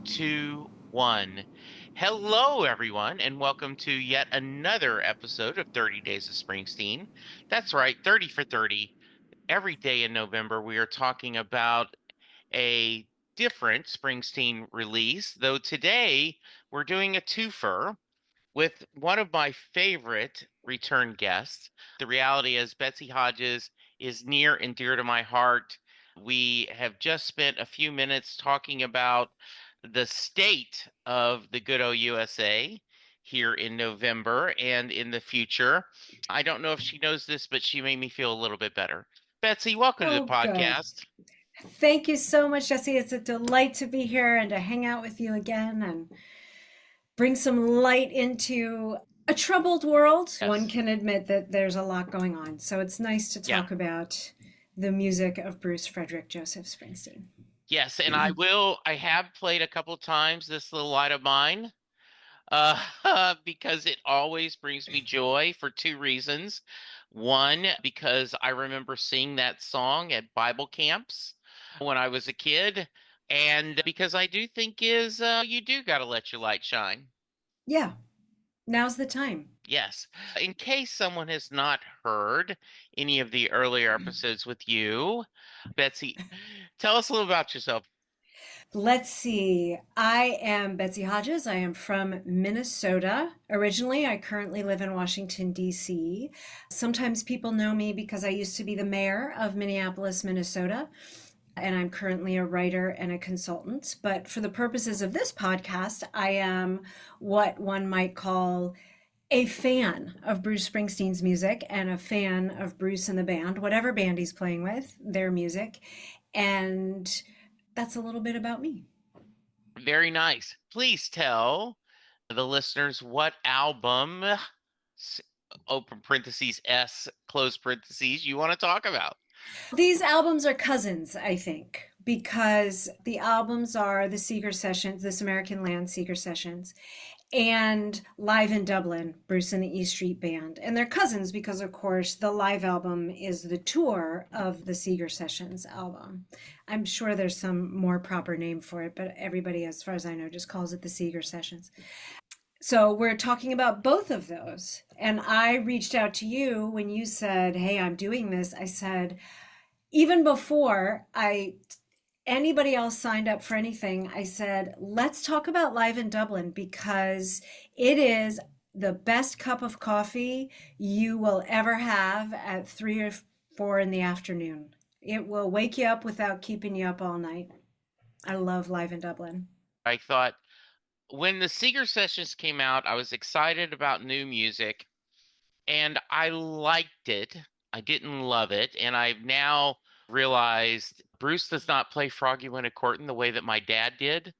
two, one. Hello, everyone, and welcome to yet another episode of 30 Days of Springsteen. That's right, 30 for 30. Every day in November, we are talking about a different Springsteen release, though today we're doing a twofer with one of my favorite return guests. The reality is, Betsy Hodges is near and dear to my heart. We have just spent a few minutes talking about the state of the good old USA here in November and in the future. I don't know if she knows this, but she made me feel a little bit better. Betsy, welcome to the Oh, good. podcast. Thank you so much, Jesse. It's a delight to be here and to hang out with you again and bring some light into a troubled world. One Yes. can admit that there's a lot going on. So it's nice to Yeah. talk about the music of Bruce Frederick Joseph Springsteen. Yes, and I have played a couple times this little light of mine. Because it always brings me joy for two reasons. One, because I remember singing that song at Bible camps when I was a kid, and because I do think is you do got to let your light shine. Yeah, now's the time. Yes. In case someone has not heard any of the earlier episodes with you, Betsy, tell us a little about yourself. Let's see. I am Betsy Hodges. I am from Minnesota. Originally, I currently live in Washington, D.C. Sometimes people know me because I used to be the mayor of Minneapolis, Minnesota, and I'm currently a writer and a consultant. But for the purposes of this podcast, I am what one might call a fan of Bruce Springsteen's music and a fan of Bruce and the band, whatever band he's playing with, their music. And that's a little bit about me. Very nice. Please tell the listeners what album, open parentheses S, close parentheses, you want to talk about. These albums are cousins, I think, because the albums are the Seeger sessions, This American Land Seeger sessions, and Live in Dublin, Bruce and the E Street Band. And they're cousins because, of course, the live album is the tour of the Seeger Sessions album. I'm sure there's some more proper name for it, but everybody, as far as I know, just calls it the Seeger Sessions. So we're talking about both of those. And I reached out to you when you said, "Hey, I'm doing this." I said, even before I anybody else signed up for anything, I said, let's talk about Live in Dublin because it is the best cup of coffee you will ever have at 3 or 4 in the afternoon. It will wake you up without keeping you up all night. I love Live in Dublin. I thought when the Seeger sessions came out, I was excited about new music and I liked it. I didn't love it. And I've now realized Bruce does not play Froggy Wintercorton the way that my dad did.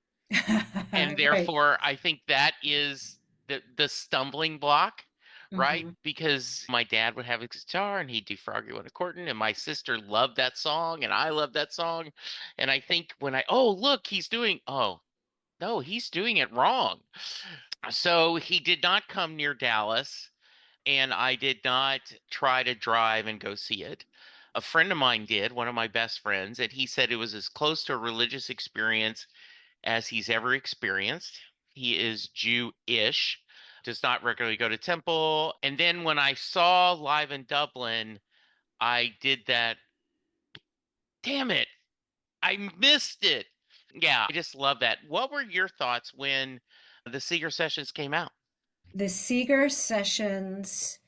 And Right. therefore, I think that is the stumbling block, right? Hmm. Because my dad would have his guitar and he'd do Froggy Wintercorton, and my sister loved that song, and I loved that song. And I think when oh, look, oh, no, he's doing it wrong. So he did not come near Dallas, and I did not try to drive and go see it. A friend of mine did, one of my best friends, and he said it was as close to a religious experience as he's ever experienced. He is Jewish, does not regularly go to temple. And then when I saw Live in Dublin, I did that. Damn it, I missed it. Yeah, I just love that. What were your thoughts when the Seeger sessions came out? The Seeger Sessions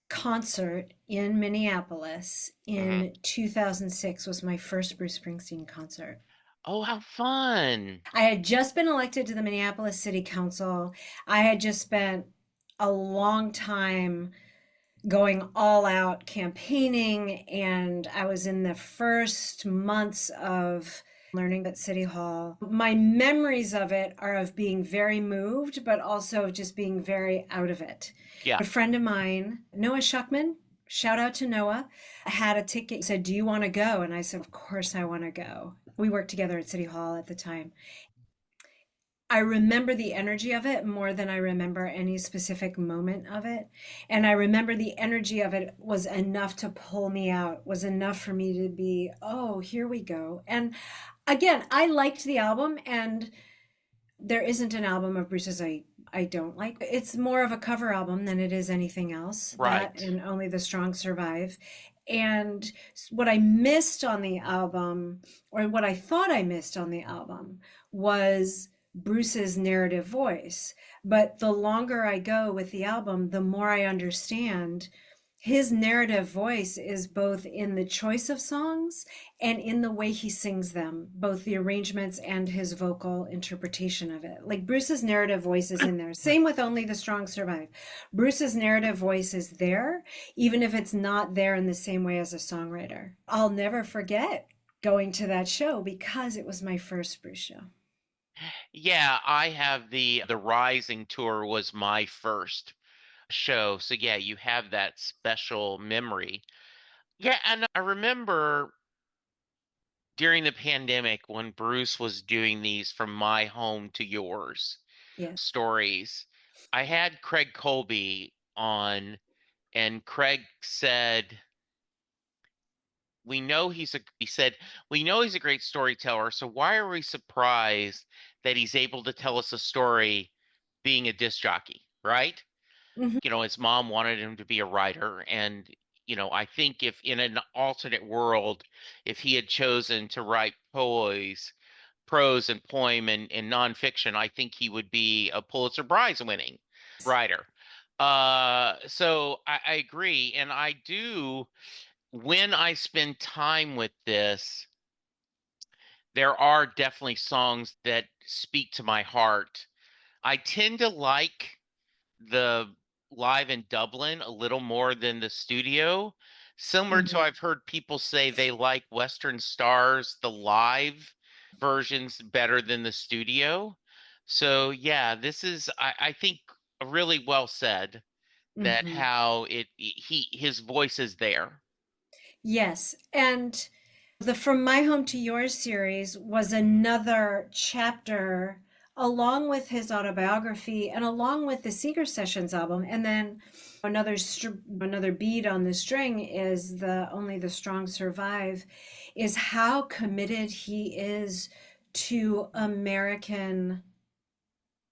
concert in Minneapolis Hmm. in 2006 was my first Bruce Springsteen concert. Oh, how fun. I had just been elected to the Minneapolis City Council. I had just spent a long time going all out campaigning, and I was in the first months of learning at City Hall. My memories of it are of being very moved, but also of just being very out of it. Yeah. A friend of mine, Noah Shuckman, shout out to Noah, had a ticket, said, "Do you want to go?" And I said, "Of course I want to go." We worked together at City Hall at the time. I remember the energy of it more than I remember any specific moment of it. And I remember the energy of it was enough to pull me out, was enough for me to be, oh, here we go. And again, I liked the album, and there isn't an album of Bruce's I don't like. It's more of a cover album than it is anything else. That Right. and Only the Strong Survive. And what I missed on the album, or what I thought I missed on the album, was Bruce's narrative voice. But the longer I go with the album, the more I understand his narrative voice is both in the choice of songs and in the way he sings them, both the arrangements and his vocal interpretation of it. Like Bruce's narrative voice is in there. Same with Only the Strong Survive. Bruce's narrative voice is there, even if it's not there in the same way as a songwriter. I'll never forget going to that show because it was my first Bruce show. Yeah, I have the Rising tour was my first show. So yeah, you have that special memory. Yeah, and I remember during the pandemic when Bruce was doing these from my home to yours Yes. stories, I had Craig Colby on, and Craig said, he said, we know he's a great storyteller, so why are we surprised that he's able to tell us a story being a disc jockey, right? Mm-hmm. His mom wanted him to be a writer, and I think if in an alternate world, if he had chosen to write prose and poem and nonfiction, I think he would be a Pulitzer Prize winning writer. So I agree, and I do. When I spend time with this, there are definitely songs that speak to my heart. I tend to like the live in Dublin a little more than the studio. Similar to, Mm-hmm. I've heard people say they like Western Stars, the live versions better than the studio. So yeah, this is I think really well said that Mm-hmm. how his voice is there. Yes. And the From My Home to Yours series was another chapter along with his autobiography and along with the Seeger Sessions album. And then another bead on the string is the Only the Strong Survive, is how committed he is to American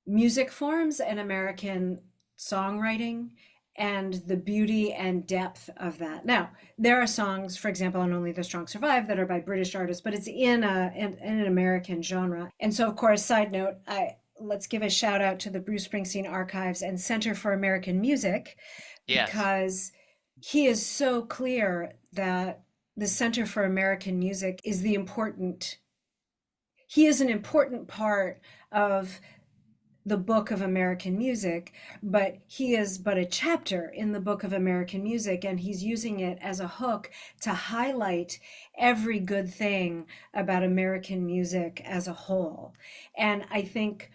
music forms and American songwriting and the beauty and depth of that. Now, there are songs, for example, on Only the Strong Survive that are by British artists, but it's in an American genre. And so, of course, side note, let's give a shout out to the Bruce Springsteen Archives and Center for American Music, Yes. because he is so clear that the Center for American Music is he is an important part of the Book of American Music, but he is but a chapter in the Book of American Music, and he's using it as a hook to highlight every good thing about American music as a whole. And I think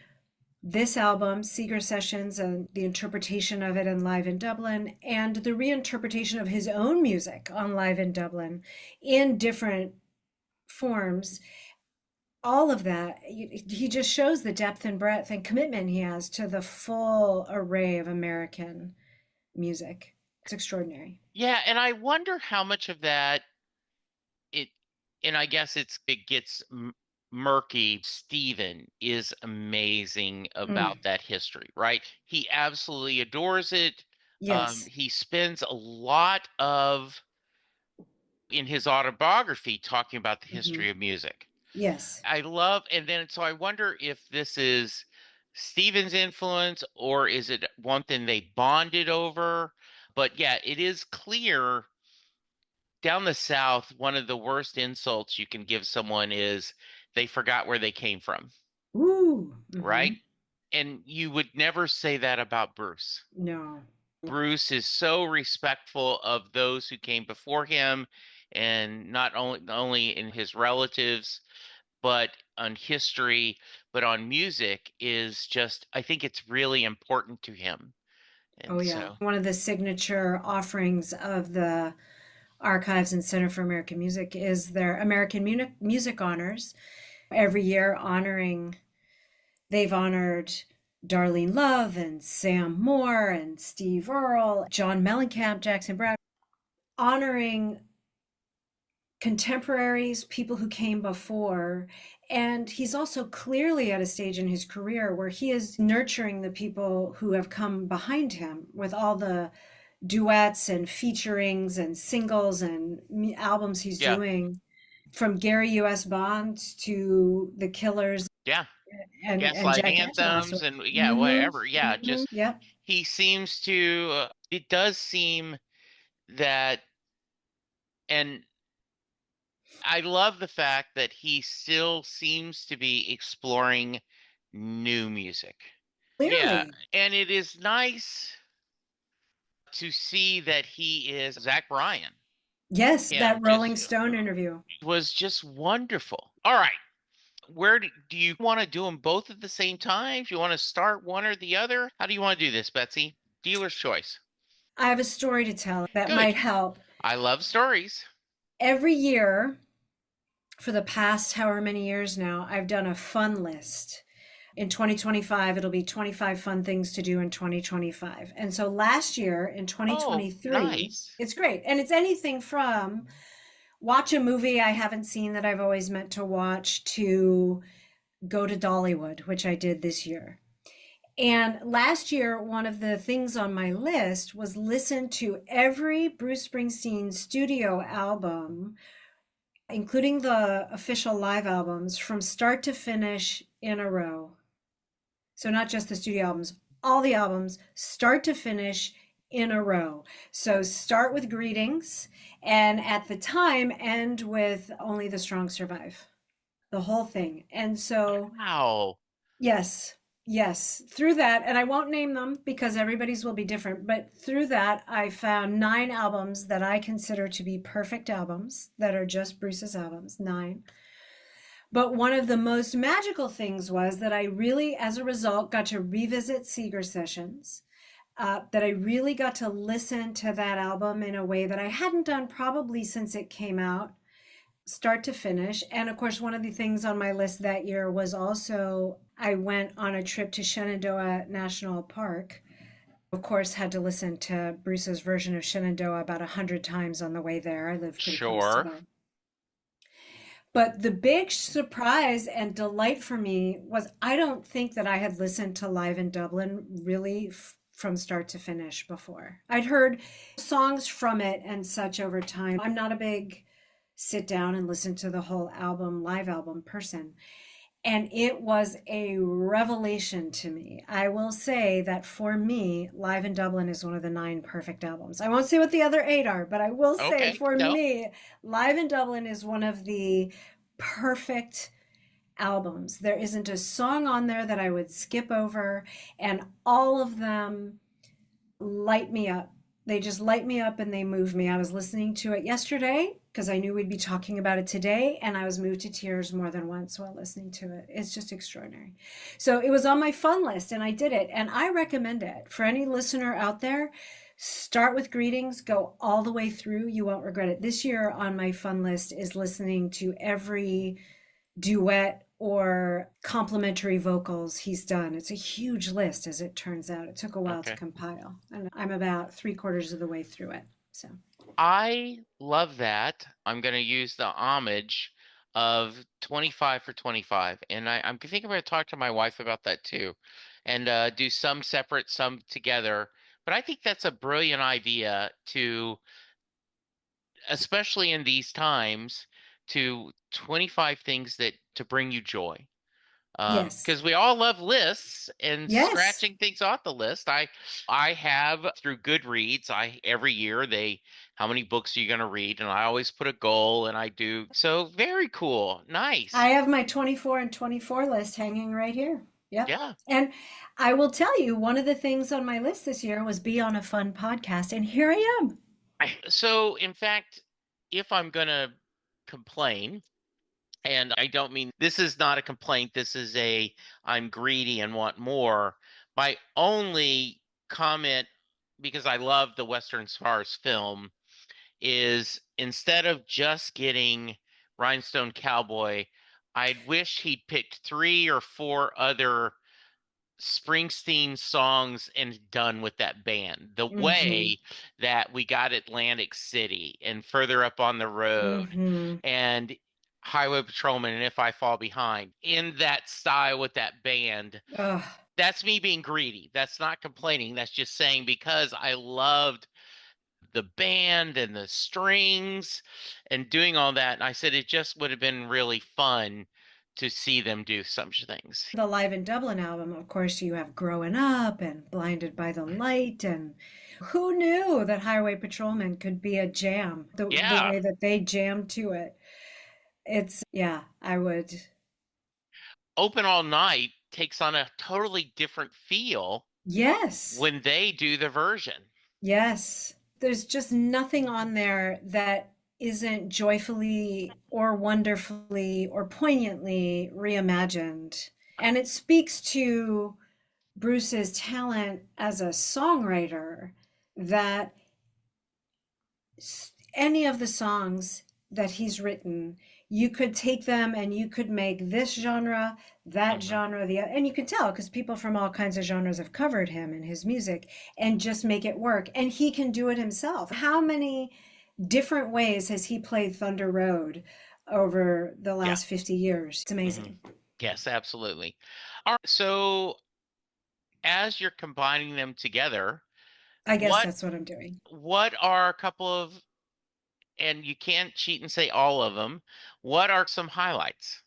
this album, Seeger Sessions, and the interpretation of it in Live in Dublin, and the reinterpretation of his own music on Live in Dublin in different forms, all of that, he just shows the depth and breadth and commitment he has to the full array of American music. It's extraordinary. Yeah, and I wonder how much of that it and I guess it gets murky. Steven is amazing Mm, about that history, right? He absolutely adores it. yes. He spends a lot of in his autobiography talking about the Hmm. history of music. Yes. I love, and then so I wonder if this is Steven's influence or is it one thing they bonded over? But yeah, it is clear down the South, one of the worst insults you can give someone is they forgot where they came from, Ooh. right? Hmm. And you would never say that about Bruce. No. Bruce is so respectful of those who came before him, and not only in his relatives, but on history, but on music is just I think it's really important to him. Oh, And yeah. so, One of the signature offerings of the Archives and Center for American Music is their American Music Honors. Every year, they've honored Darlene Love and Sam Moore and Steve Earle, John Mellencamp, Jackson Browne, honoring contemporaries, people who came before. And he's also clearly at a stage in his career where he is nurturing the people who have come behind him with all the duets and featurings and singles and albums he's Yeah. doing, from Gary U.S. Bond to the Killers Yeah. and Gaslight Jack Antonoff. So, anthems and yeah, whatever. Yeah, mm-hmm, just yep, he seems to it does seem that, and I love the fact that he still seems to be exploring new music. Yeah, clearly. and it is nice to see that he is Zach Bryan. Yes, Him that just Rolling Stone interview. was just wonderful. All right. Where do you want to do them both at the same time? Do you want to start one or the other? How do you want to do this, Betsy? Dealer's choice. I have a story to tell that Good. might help. I love stories. Every year for the past however many years now, I've done a fun list. In 2025, it'll be 25 fun things to do in 2025. And so last year in Oh, 2023, nice. it's great. And it's anything from watch a movie I haven't seen that I've always meant to watch to go to Dollywood, which I did this year. And last year, one of the things on my list was listen to every Bruce Springsteen studio album, including the official live albums, from start to finish in a row. So, not just the studio albums, all the albums, start to finish in a row. So, start with Greetings, and at the time, end with Only the Strong Survive, the whole thing. And so, Wow. yes, yes. Through that, and I won't name them because everybody's will be different, but through that, I found 9 albums that I consider to be perfect albums that are just Bruce's albums, 9. But one of the most magical things was that I really, as a result, got to revisit Seeger sessions. That I really got to listen to that album in a way that I hadn't done probably since it came out, start to finish. And of course, one of the things on my list that year was also I went on a trip to Shenandoah National Park. Of course, had to listen to Bruce's version of Shenandoah about 100 times on the way there. I live pretty close to Sure. there. But the big surprise and delight for me was I don't think that I had listened to Live in Dublin really from start to finish before. I'd heard songs from it and such over time. I'm not a big sit down and listen to the whole album, live album person. And it was a revelation to me. I will say that for me, Live in Dublin is one of the 9 perfect albums. I won't say what the other 8 are, but I will say Okay. for No. me, Live in Dublin is one of the perfect albums. There isn't a song on there that I would skip over, and all of them light me up. They just light me up and they move me. I was listening to it yesterday because I knew we'd be talking about it today, and I was moved to tears more than once while listening to it. It's just extraordinary. So it was on my fun list, and I did it, and I recommend it for any listener out there. Start with Greetings, go all the way through. You won't regret it. This year on my fun list is listening to every duet or complimentary vocals he's done. It's a huge list, as it turns out. It took a while to Okay. compile, and I'm about 3/4 of the way through it. So, I love that. I'm going to use the homage of 25 for 25. And I'm thinking I'm going to talk to my wife about that too and do some separate, some together. But I think that's a brilliant idea to, especially in these times, to 25 things that to bring you joy. yes, Because we all love lists and yes, scratching things off the list. I have through Goodreads, I every year they how many books are you going to read? And I always put a goal and I do. So very cool. I Nice. have my 24 and 24 list hanging right here. Yep. Yeah. And I will tell you, one of the things on my list this year was be on a fun podcast, and here I am. So in fact, if I'm going to complain, and I don't mean this is not a complaint, this is a I'm greedy and want more. My only comment, because I love the Western Stars film, is instead of just getting Rhinestone Cowboy, I'd wish he'd picked 3 or 4 other Springsteen songs and done with that band. The Mm-hmm. way that we got Atlantic City and Further Up on the Road Mm-hmm. and Highway Patrolman and If I Fall Behind in that style with that band. Oh, That's me being greedy. That's not complaining. That's just saying because I loved the band and the strings and doing all that. And I said it just would have been really fun to see them do such things. the Live in Dublin album, of course, you have Growing Up and Blinded by the Light. And who knew that Highway Patrolman could be a jam, the Yeah, way that they jammed to it. It's, yeah, I would. Open All Night takes on a totally different feel Yes. when they do the version. Yes. There's just nothing on there that isn't joyfully or wonderfully or poignantly reimagined. And it speaks to Bruce's talent as a songwriter that any of the songs that he's written, you could take them and you could make this genre, that Hmm. genre, and you can tell because people from all kinds of genres have covered him and his music and just make it work. And he can do it himself. How many different ways has he played Thunder Road over the Yeah. last 50 years? It's Hmm. amazing. Yes, absolutely. All right. So as you're combining them together, I guess what that's what I'm doing. what are a couple of, and you can't cheat and say all of them, what are some highlights?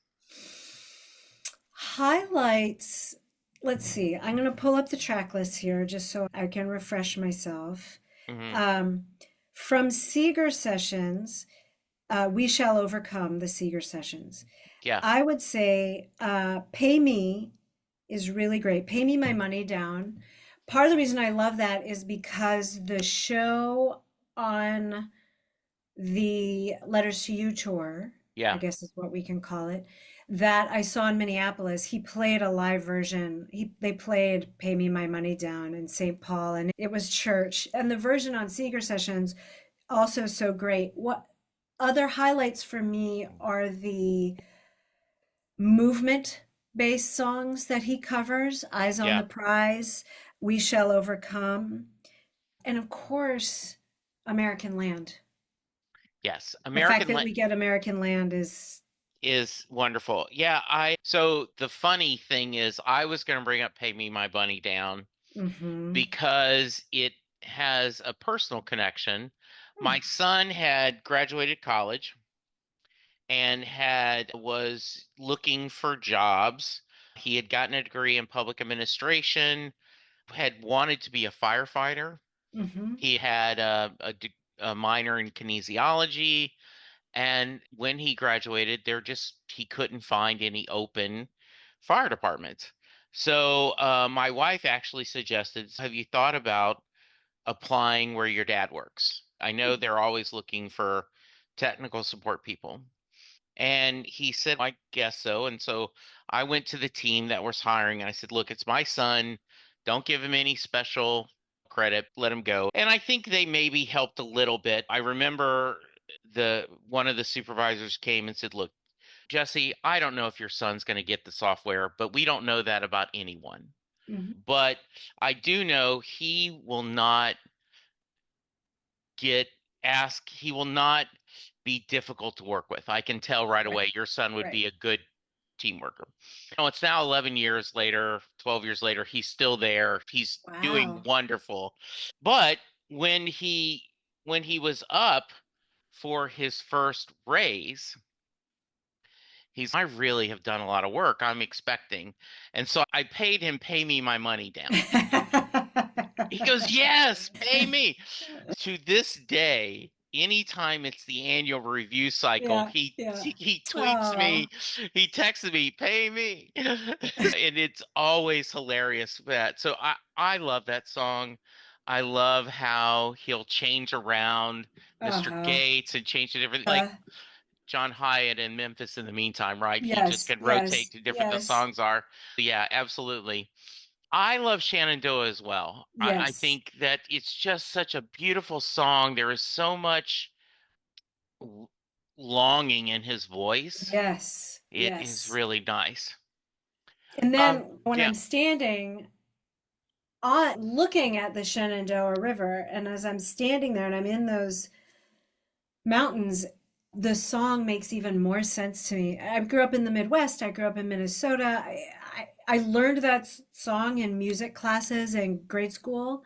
Highlights. Let's see. I'm going to pull up the track list here just so I can refresh myself. Hmm. Um, from Seeger sessions, We Shall Overcome the Seeger sessions. Yeah. I would say Pay Me is really great. Pay Me My Money Down. Part of the reason I love that is because the show on the Letters to You tour, I Yeah. guess is what we can call it, that I saw in Minneapolis, he played a live version. They played Pay Me My Money Down in St. Paul, and it was church. And the version on Seeger Sessions also so great. What other highlights for me are the movement based songs that he covers, Eyes on Yeah. the Prize, We Shall Overcome, and of course, American Land. Yes. The fact American that we get American Land is, is wonderful. Yeah, so the funny thing is I was going to bring up Pay Me My Bunny Down mm-hmm. because it has a personal connection. My son had graduated college and had was looking for jobs. He had gotten a degree in public administration, had wanted to be a firefighter. Mm-hmm. He had a minor in kinesiology. And when he graduated, he couldn't find any open fire departments. So my wife actually suggested, have you thought about applying where your dad works? I know they're always looking for technical support people. And he said, I guess so. And so I went to the team that was hiring and I said, look, it's my son. Don't give him any special credit. Let him go. And I think they maybe helped a little bit. I remember the one of the supervisors came and said, look, Jesse, I don't know if your son's going to get the software, but we don't know that about anyone. Mm-hmm. But I do know he will not get he will not be difficult to work with. I can tell right Right, away your son would right. be a good team worker. It's now 11 years later, 12 years later, he's still there. He's doing Wow. wonderful. But when he when he was up for his first raise, I really have done a lot of work. I'm expecting. And so I paid him pay me my money down. He goes, "Yes, pay me." To this day, anytime it's the annual review cycle, Yeah, yeah. he tweets Oh, me, he texts me, "Pay me." And it's always hilarious that. So I love that song. I love how he'll change around Mr. uh-huh. Gates and change to different, like John Hyatt in Memphis in the meantime, right? He just Yes, can rotate yes, to different the yes, songs are. Yeah, absolutely. I love Shenandoah as well. I yes, think that it's just such a beautiful song. There is so much l- longing in his voice. yes, It is yes. really nice. And Um, then when yeah, I'm standing on looking at the Shenandoah River, and as I'm standing there and I'm in those mountains, the song makes even more sense to me. I grew up in the Midwest. I grew up in Minnesota. I learned that song in music classes in grade school.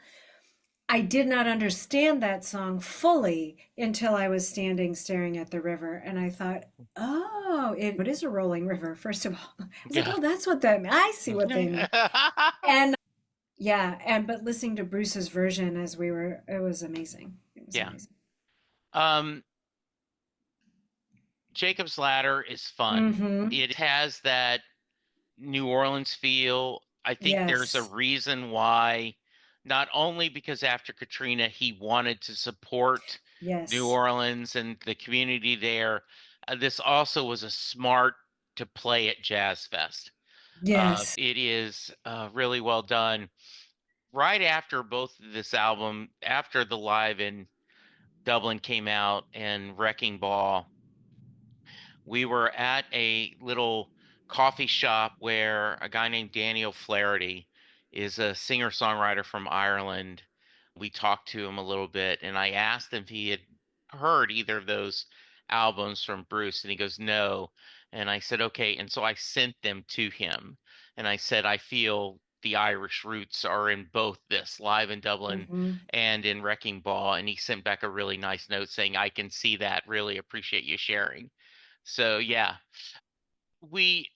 I did not understand that song fully until I was standing staring at the river. And I thought, oh, it is a rolling river, first of all. I was like, yeah. oh, that's what that means. I see what they mean. And yeah, but listening to Bruce's version as we were, it was amazing. It was Yeah. amazing. Um, Jacob's Ladder is fun. Mm-hmm. It has that New Orleans feel. I think there's a Yes. reason why, not only because after Katrina, he wanted to support New Yes. Orleans and the community there. This also was a smart to play at Jazz Fest. Yes. It is really well done. Right after both of this album, after the live in Dublin came out and Wrecking Ball, we were at a little coffee shop where a guy named Daniel Flaherty is a singer-songwriter from Ireland. We talked to him a little bit, and I asked him if he had heard either of those albums from Bruce, and he goes, no. And I said, okay. And so I sent them to him, and I said, I feel the Irish roots are in both this Live in Dublin Mm-hmm. and in Wrecking Ball. And he sent back a really nice note saying, I can see that. Really appreciate you sharing. So yeah, we,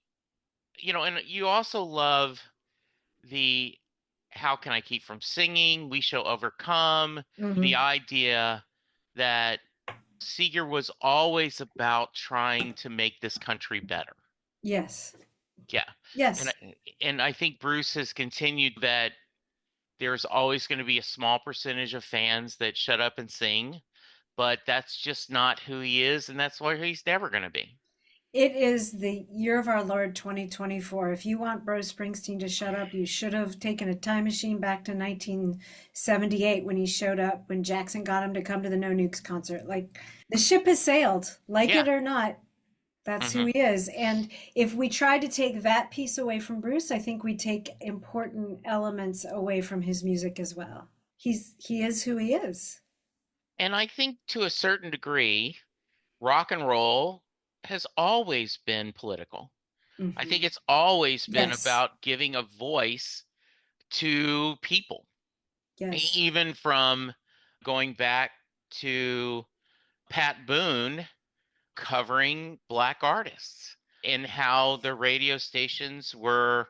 and you also love the how can I keep from singing? We shall overcome. The Mm-hmm. idea that Seeger was always about trying to make this country better. Yes. Yeah. And Yes. I think Bruce has continued that there's always going to be a small percentage of fans that shut up and sing, but that's just not who he is, and that's where he's never going to be. It is the year of our Lord 2024. If you want Bruce Springsteen to shut up, you should have taken a time machine back to 1978 when he showed up, when Jackson got him to come to the No Nukes concert. Like, the ship has sailed, like Yeah. it or not. That's who Hmm. he is. And if we tried to take that piece away from Bruce, I think we take important elements away from his music as well. He is who he is. And I think to a certain degree, rock and roll has always been political. I think Hmm. it's always been Yes. about giving a voice to people, Yes. even from going back to Pat Boone covering black artists and how the radio stations were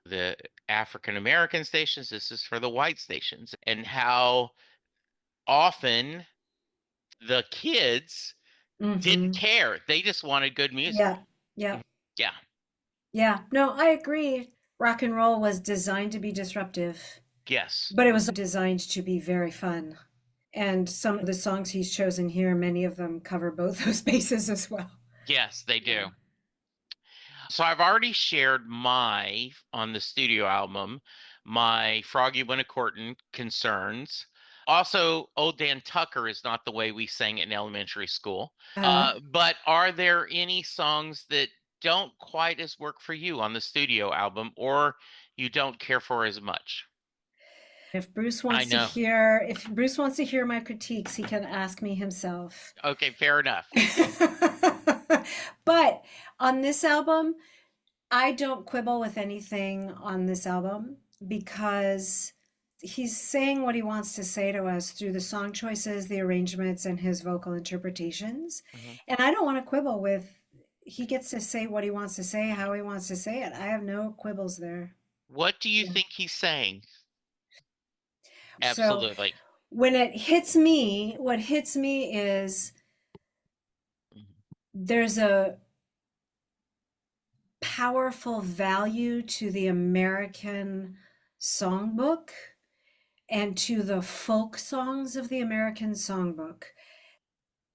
the African American stations, this is for the white stations, and how often the kids didn't Hmm. care. They just wanted good music. Yeah. Yeah. Yeah. Yeah. No, I agree. Rock and roll was designed to be disruptive, Yes. but it was designed to be very fun. And some of the songs he's chosen here, many of them cover both those bases as well. Yes, they Yeah. do. So I've already shared my on the studio album, my Froggy Wintercorton concerns. Also, Old Dan Tucker is not the way we sang in elementary school. Uh, But are there any songs that don't quite as work for you on the studio album or you don't care for as much? I know. If Bruce wants to hear my critiques, he can ask me himself. Okay, fair enough. But on this album, I don't quibble with anything on this album because he's saying what he wants to say to us through the song choices, the arrangements, and his vocal interpretations. Mhm. And I don't want to quibble with, he gets to say what he wants to say, how he wants to say it. I have no quibbles there. What do you Yeah. think he's saying? So Absolutely. when it hits me, what hits me is Mhm. there's a powerful value to the American songbook and to the folk songs of the American songbook,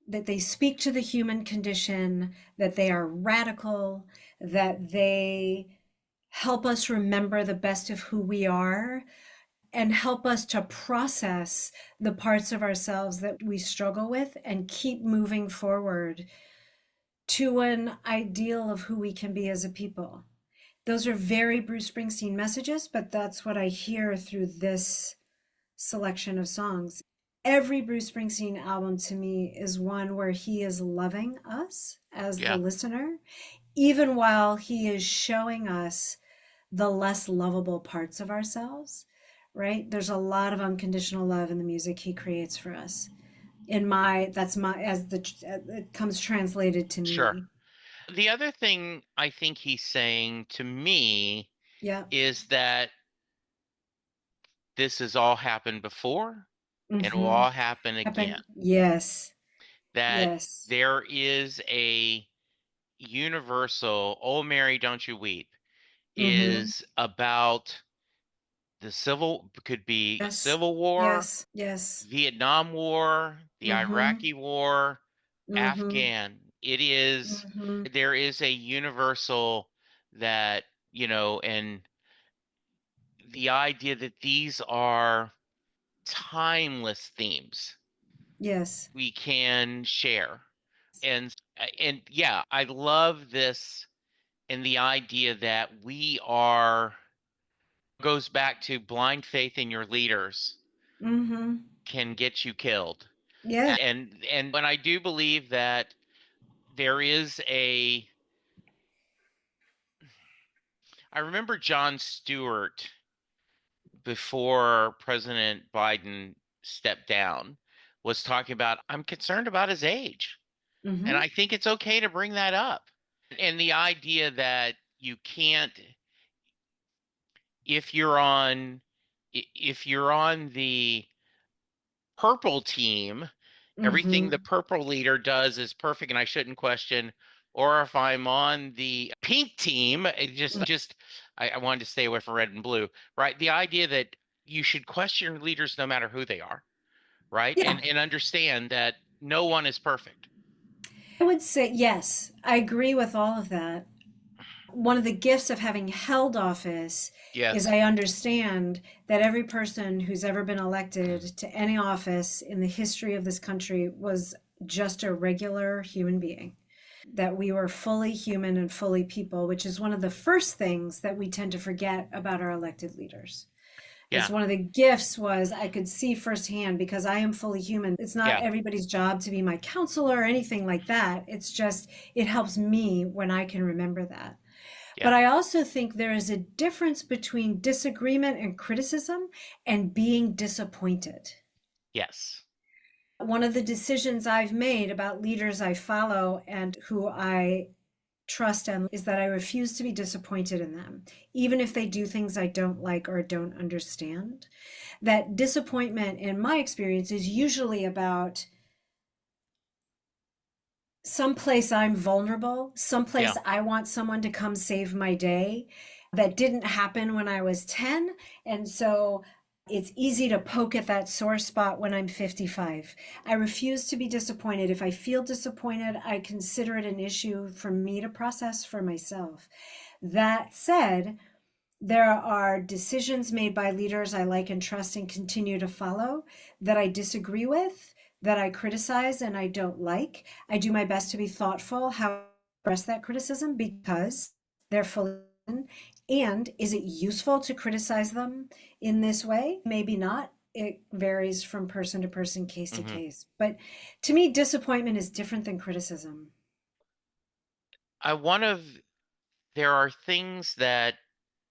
that they speak to the human condition, that they are radical, that they help us remember the best of who we are and help us to process the parts of ourselves that we struggle with and keep moving forward to an ideal of who we can be as a people. Those are very Bruce Springsteen messages, but that's what I hear through this selection of songs. Every Bruce Springsteen album to me is one where he is loving us as the Yeah, listener, even while he is showing us the less lovable parts of ourselves, right? There's a lot of unconditional love in the music he creates for us. That's my, as the, it comes translated to sure. me. The other thing I think he's saying to me Yeah. is that this has all happened before and will Mm-hmm. all happen again. Happen. Yes. That Yes. there is a universal, "Oh Mary, don't you weep," Mm-hmm. is about the civil, could be Yes. Civil War, Yes. Yes. Vietnam War, the Mm-hmm. Iraqi War, Mm-hmm. Afghan. It is, Mm-hmm. there is a universal that, and the idea that these are timeless themes Yes. we can share. And yeah, I love this, and the idea that we are, goes back to blind faith in your leaders Mm-hmm. can get you killed. Yeah. And when I do believe that there is a, I remember John Stewart, before President Biden stepped down, was talking about, I'm concerned about his age. And Mm-hmm. I think it's okay to bring that up. And the idea that you can't, if you're on, if you're on the purple team, everything Mm-hmm. the purple leader does is perfect and I shouldn't question. Or if I'm on the pink team, I wanted to stay away from red and blue, right? The idea that you should question leaders no matter who they are, right? Yeah. And understand that no one is perfect. I would say yes. I agree with all of that. One of the gifts of having held office is Yes. I understand that every person who's ever been elected to any office in the history of this country was just a regular human being. That we were fully human and fully people, which is one of the first things that we tend to forget about our elected leaders. It's Yeah. one of the gifts was I could see firsthand because I am fully human. It's not Yeah. everybody's job to be my counselor or anything like that. It's just it helps me when I can remember that. But Yeah. I also think there is a difference between disagreement and criticism and being disappointed. Yes. One of the decisions I've made about leaders I follow and who I trust and is that I refuse to be disappointed in them, even if they do things I don't like or don't understand. That disappointment, in my experience, is usually about someplace I'm vulnerable, Yeah. someplace I want someone to come save my day that didn't happen when I was 10. And so it's easy to poke at that sore spot when I'm 55. I refuse to be disappointed. If I feel disappointed, I consider it an issue for me to process for myself. That said, there are decisions made by leaders I like and trust and continue to follow that I disagree with, that I criticize and I don't like. I do my best to be thoughtful how I express that criticism because they're fully human. And is it useful to criticize them in this way? Maybe not. It varies from person to person, case to Hmm. case. But to me, disappointment is different than criticism. I one of There are things that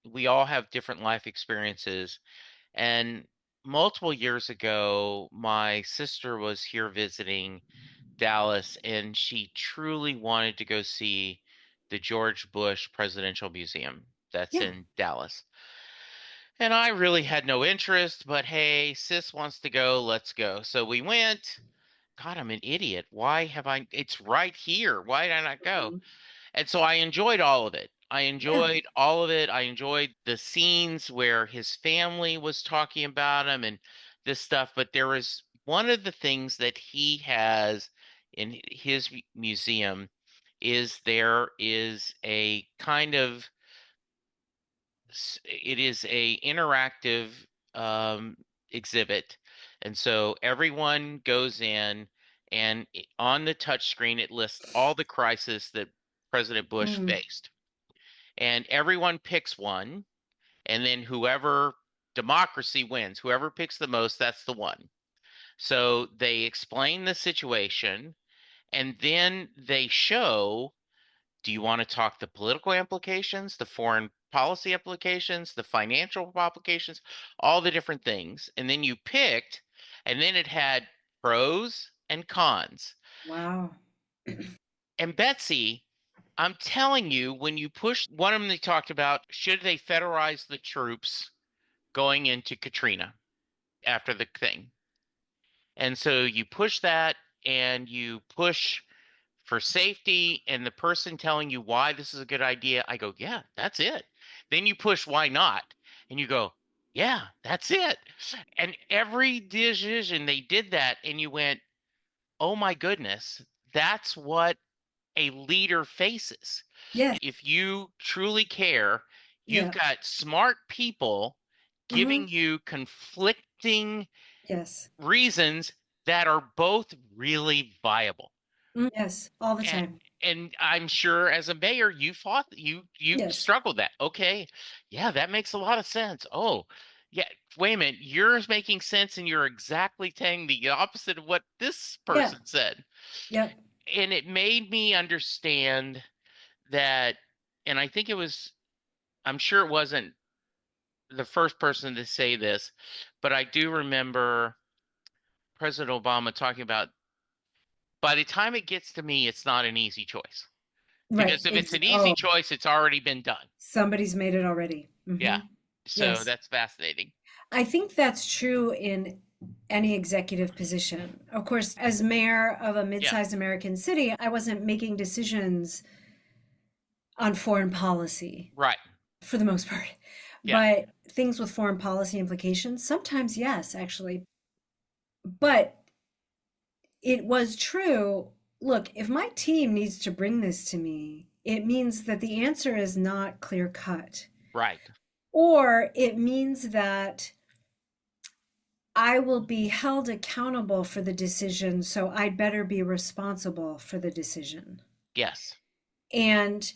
we all have different life experiences. And multiple years ago, my sister was here visiting Dallas, and she truly wanted to go see the George Bush Presidential Museum that's Yeah. in Dallas. And I really had no interest, but hey, sis wants to go, let's go. So we went. God, I'm an idiot. Why have I? It's right here. Why did I not go? Mhm. And so I enjoyed all of it. I Yeah. enjoyed all of it. I enjoyed the scenes where his family was talking about him and this stuff. But there was one of the things that he has in his museum is there is a kind of, it is a interactive um, exhibit. And so everyone goes in, and on the touch screen it lists all the crises that President Bush Mm. faced. and everyone picks one, and then whoever democracy wins, whoever picks the most, that's the one. So they explain the situation, and then they show, do you want to talk the political implications, the foreign policy implications, the financial implications, all the different things. And then you picked, and then it had pros and cons. Wow. And Betsy, I'm telling you, when you push one of them, they talked about should they federalize the troops going into Katrina after the thing. And so you push that and you push for safety and the person telling you why this is a good idea. I go, yeah, that's it. Then you push why not. And you go, yeah, that's it. And every decision they did that and you went, oh my goodness, that's what a leader faces. Yes. If you truly care, you've Yeah. got smart people Hmm. giving you conflicting Yes. reasons that are both really viable. Yes. All the And time. and I'm sure as a mayor you fought you Yes. struggled that. Okay. Yeah, that makes a lot of sense. Oh, yeah, wait a minute. Yours making sense and you're exactly saying the opposite of what this Yeah. person said. Yep. And it made me understand that, and I think it was, I'm sure it wasn't the first person to say this, but I do remember President Obama talking about by the time it gets to me, it's not an easy choice. Right. Because if it's It's an easy oh, choice, it's already been done. somebody's made it already. Yeah. So Yes. that's fascinating. I think that's true in any executive position. Of course, as mayor of a Yeah. mid-sized American city, I wasn't making decisions on foreign policy Right. for the most part. Yeah. But things with foreign policy implications, sometimes yes, actually. But it was true. Look, if my team needs to bring this to me, it means that the answer is not clear cut. Right. Or it means that I will be held accountable for the decision, so I'd better be responsible for the decision. Yes. And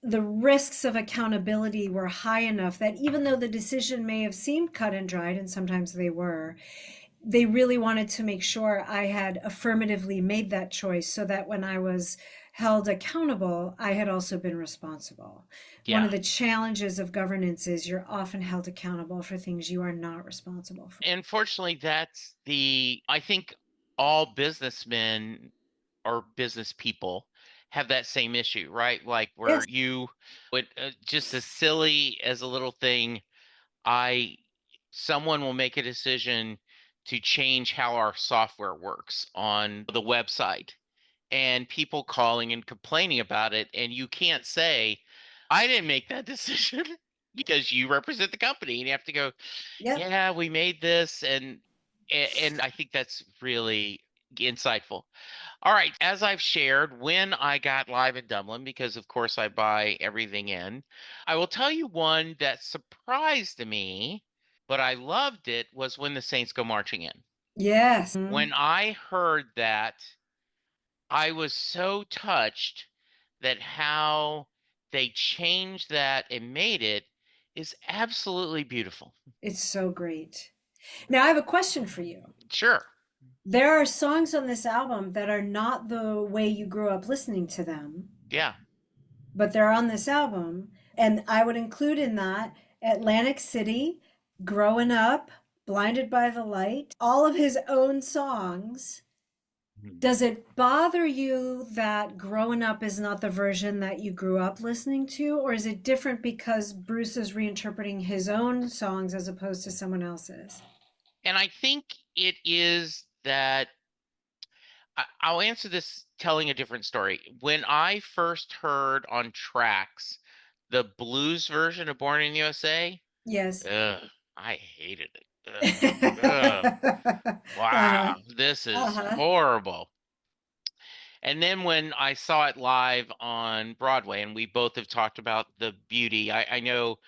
the risks of accountability were high enough that even though the decision may have seemed cut and dried, and sometimes they were, they really wanted to make sure I had affirmatively made that choice so that when I was held accountable, I had also been responsible. One Yeah. of the challenges of governance is you're often held accountable for things you are not responsible for. And fortunately, that's I think all businessmen or business people have that same issue, right? Like where Yes. you would just as silly as a little thing, I someone will make a decision to change how our software works on the website and people calling and complaining about it and you can't say I didn't make that decision because you represent the company and you have to go, Yep. yeah, we made this and I think that's really insightful. All right, as I've shared, when I got live in Dublin, because of course I buy everything in, I will tell you one that surprised me, but I loved it was when the Saints go marching in. Yes. When I heard that, I was so touched that how they changed that and made it is absolutely beautiful. It's so great. Now, I have a question for you. Sure. There are songs on this album that are not the way you grew up listening to them, Yeah. but they're on this album. And I would include in that Atlantic City, Growing Up, Blinded by the Light, all of his own songs. Mhm. Does it bother you that Growing Up is not the version that you grew up listening to? Or is it different because Bruce is reinterpreting his own songs as opposed to someone else's? And I think it is that I'll answer this telling a different story. When I first heard on tracks the blues version of Born in the USA, Yes. ugh, I hated it. Ugh, Uh-huh. wow, this is Uh-huh. horrible. And then when I saw it live on Broadway, and we both have talked about the beauty, I know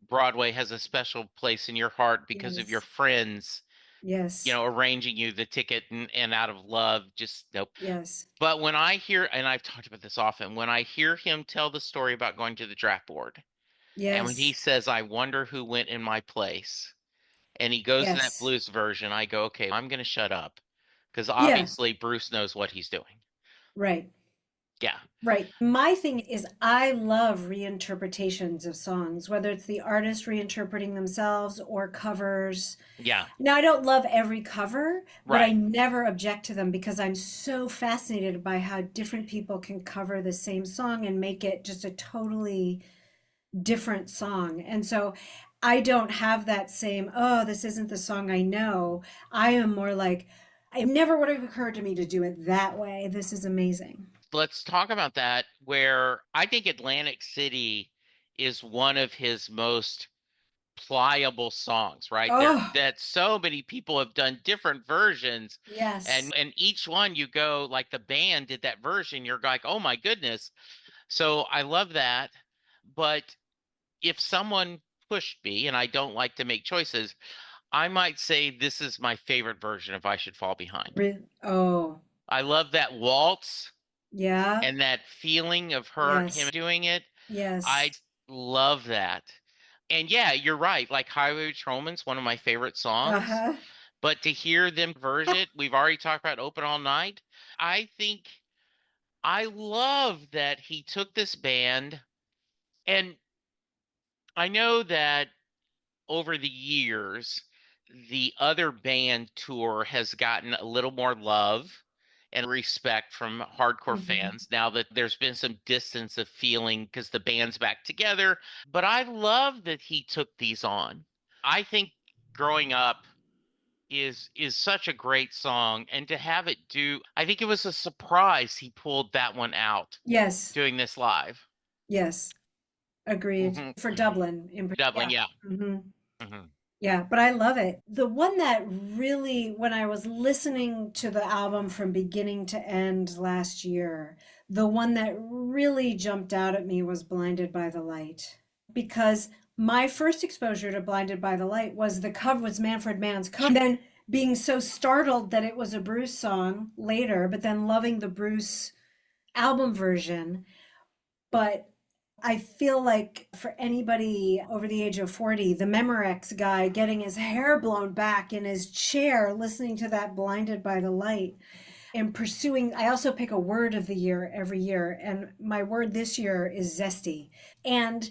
Broadway has a special place in your heart because of your Yes. friends Yes. arranging you the ticket and out of love, just nope. Yes. But when I hear, and I've talked about this often, when I hear him tell the story about going to the draft board, and when he Yes. says, I wonder who went in my place, and he goes to that Yes. blues version, I go, okay, I'm going to shut up because Yeah. obviously Bruce knows what he's doing. Right. Yeah. Right. My thing is, I love reinterpretations of songs, whether it's the artist reinterpreting themselves or covers. Yeah. Now, I don't love every cover, but I Right. never object to them because I'm so fascinated by how different people can cover the same song and make it just a totally different song. And so I don't have that same, oh, this isn't the song I know. I am more like, it never would have occurred to me to do it that way. This is amazing. Let's talk about that, where I think Atlantic City is one of his most pliable songs, right? There Oh, that so many people have done different versions, yes. and each one you go like the band did that version, you're like, "Oh my goodness." So I love that. But if someone pushed me and I don't like to make choices, I might say this is my favorite version of I Should Fall Behind. Oh, I love that waltz yeah. and that feeling of him Yes. doing it. I Yes. love that. And yeah, you're right. Like Highway Patrolman's one of my favorite songs. Uh-huh. But to hear them version it, we've already talked about Open All Night. I think I love that he took this band, and I know that over the years, the other band tour has gotten a little more love and respect from hardcore Hmm. fans now that there's been some distance of feeling because the band's back together. But I love that he took these on. I think growing up is such a great song, and to have it do, I think it was a surprise he pulled that one out Yes. doing this live. Yes. Agreed. Hmm. For Dublin Dublin, yeah. yeah. Hmm. Hmm. Yeah, but I love it. The one that really, when I was listening to the album from beginning to end last year, the one that really jumped out at me was Blinded by the Light. Because my first exposure to Blinded by the Light was the cover, was Manfred Mann's cover. And then being so startled that it was a Bruce song later, but then loving the Bruce album version. But I feel like for anybody over the age of 40, the Memorex guy getting his hair blown back in his chair, listening to that Blinded by the Light and pursuing. I also pick a word of the year every year, and my word this year is zesty. And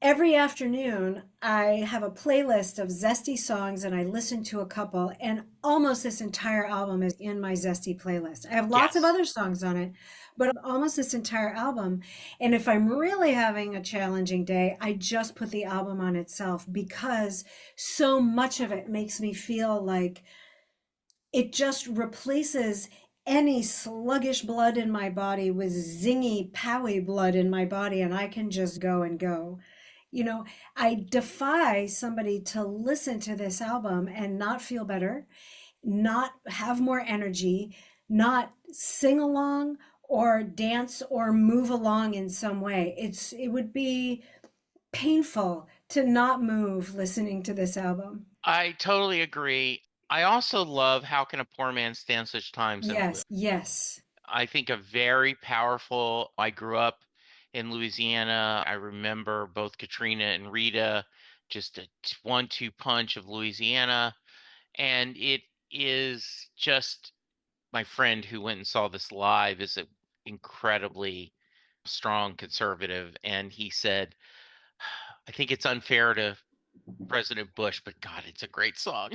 every afternoon, I have a playlist of zesty songs and I listen to a couple, and almost this entire album is in my zesty playlist. I have lots of Yes. other songs on it, but almost this entire album. And if I'm really having a challenging day, I just put the album on itself because so much of it makes me feel like it just replaces any sluggish blood in my body with zingy, powy blood in my body, and I can just go and go. You know, I defy somebody to listen to this album and not feel better, not have more energy, not sing along or dance or move along in some way. It would be painful to not move listening to this album. I totally agree. I also love How Can a Poor Man Stand Such Times and Live. Yes, yes. I think a very powerful. I grew up in Louisiana. I remember both Katrina and Rita, just a 1-2 punch of Louisiana. And it is just my friend who went and saw this live is an incredibly strong conservative. And he said, I think it's unfair to President Bush, but God, it's a great song.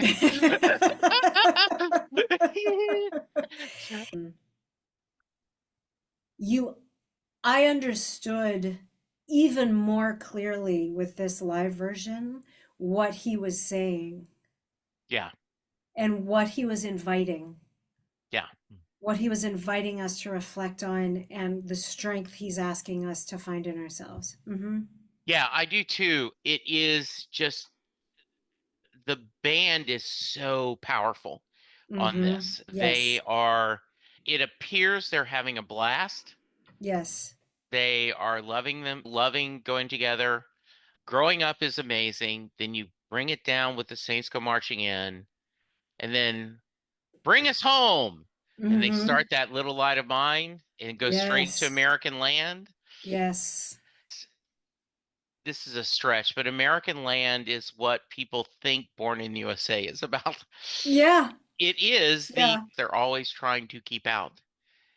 You, I understood even more clearly with this live version what he was saying Yeah, and yeah. what he was inviting us to reflect on, and the strength he's asking us to find in ourselves. Hmm. Yeah, I do too. It is just the band is so powerful on Hmm. this. Yes. It appears they're having a blast. Yes. They are loving going together. Growing up is amazing. Then you bring it down with the Saints Go Marching In, and then bring us home. And they Mm-hmm. start that little light of mine and go straight into Yes. American Land. Yes. This is a stretch, but American Land is what people think Born in the USA is about. Yeah. It is Yeah. they're always trying to keep out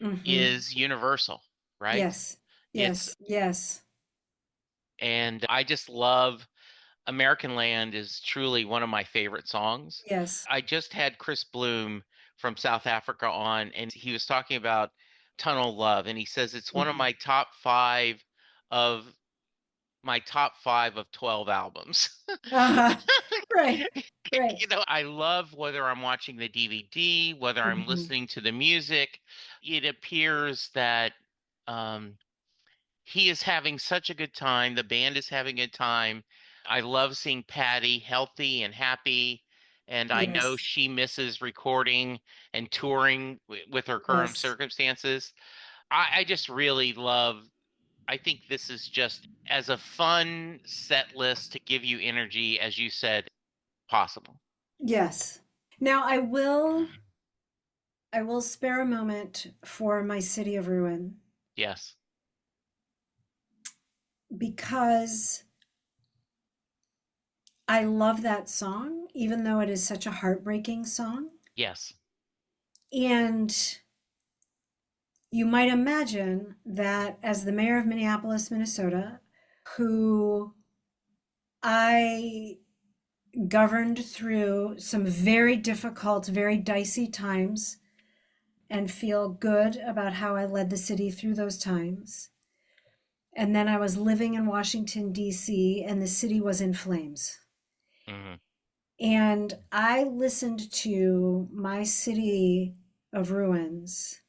Mm-hmm. is universal, right? Yes. It's, Yes. Yes. and I just love American Land is truly one of my favorite songs. Yes. I just had Chris Bloom from South Africa on, and he was talking about Tunnel Love, and he says it's one of Mm-hmm. of my top five of 12 albums. Uh-huh. Right. Right. I love whether I'm watching the DVD, whether I'm Mm-hmm. listening to the music. It appears that um, he is having such a good time. The band is having a good time. I love seeing Patty healthy and happy. And I know Yes. she misses recording and touring with her current Yes. circumstances. I just really love, I think this is just as a fun set list to give you energy, as you said, possible. Yes. Now I will spare a moment for my City of Ruin Yes. because I love that song, even though it is such a heartbreaking song. Yes. And you might imagine that as the mayor of Minneapolis, Minnesota, who I governed through some very difficult, very dicey times and feel good about how I led the city through those times. And then I was living in Washington, D.C., and the city was in flames. Hmm. And I listened to my City of Ruins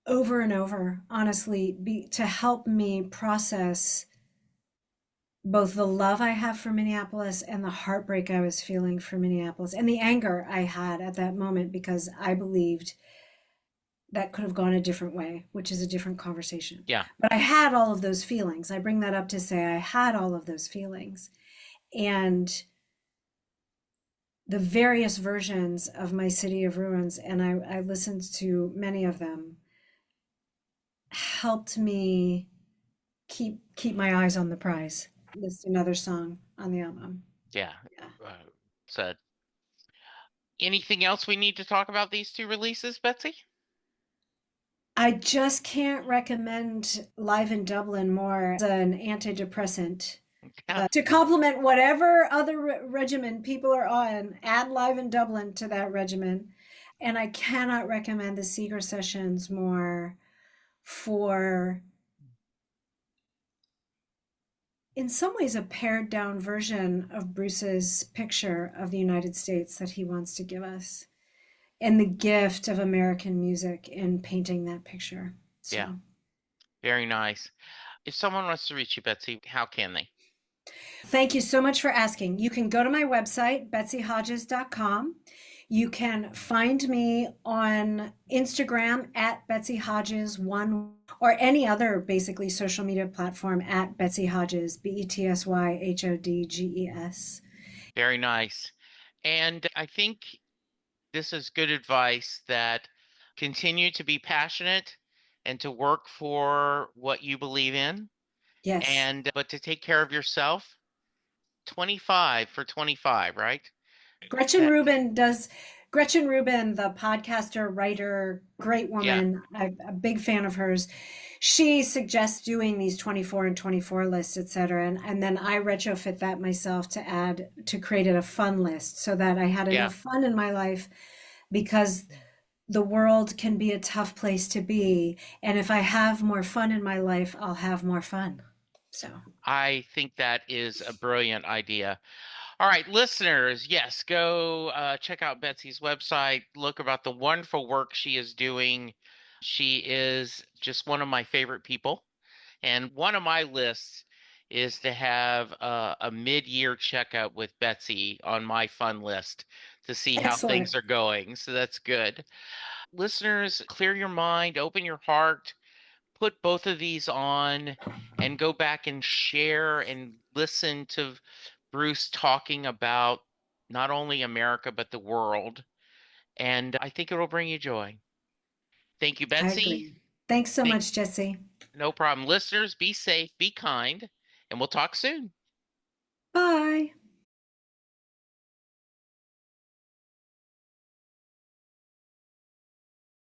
over and over, honestly, to help me process both the love I have for Minneapolis and the heartbreak I was feeling for Minneapolis and the anger I had at that moment because I believed that could have gone a different way, which is a different conversation. Yeah. But I had all of those feelings. I bring that up to say I had all of those feelings. And the various versions of my City of Ruins, and I listened to many of them, helped me keep my eyes on the prize. List another song on the album. Yeah. Yeah. Uh, so, anything else we need to talk about these two releases, Betsy? I just can't recommend Live in Dublin more as an antidepressant. Yeah. To complement whatever other regimen people are on, add Live in Dublin to that regimen. And I cannot recommend the Seeger sessions more for, in some ways, a pared down version of Bruce's picture of the United States that he wants to give us, and the gift of American music in painting that picture. Yeah. So Very nice. If someone wants to reach you, Betsy, how can they? thank you so much for asking. You can go to my website, betsyhodges.com. You can find me on Instagram at Betsy Hodges1 or any other basically social media platform at Betsy Hodges, BetsyHodges. Very nice. And I think this is good advice that continue to be passionate and to work for what you believe in Yes. and but to take care of yourself. 25 for 25, right? Gretchen That Rubin does. Gretchen Rubin, the podcaster, writer, great yeah, woman. I'm a big fan of hers. She suggests doing these 24 and 24 lists, etc. And then I retrofit that myself to add to create it a fun list so that I had yeah. enough fun in my life because the world can be a tough place to be. And if I have more fun in my life, I'll have more fun. So I think that is a brilliant idea. All right, listeners, yes, go check out Betsy's website. Look about the wonderful work she is doing. She is just one of my favorite people. And one of my lists is to have a mid-year checkup with Betsy on my fun list to see how excellent. things are going. So that's good. Listeners, clear your mind, open your heart, put both of these on, and go back and share and listen to Bruce talking about not only America, but the world. And I think it'll bring you joy. Thank you, I Betsy. agree. Thanks so Thank, much, Jesse. no problem. Listeners, be safe, be kind, and we'll talk soon. Bye.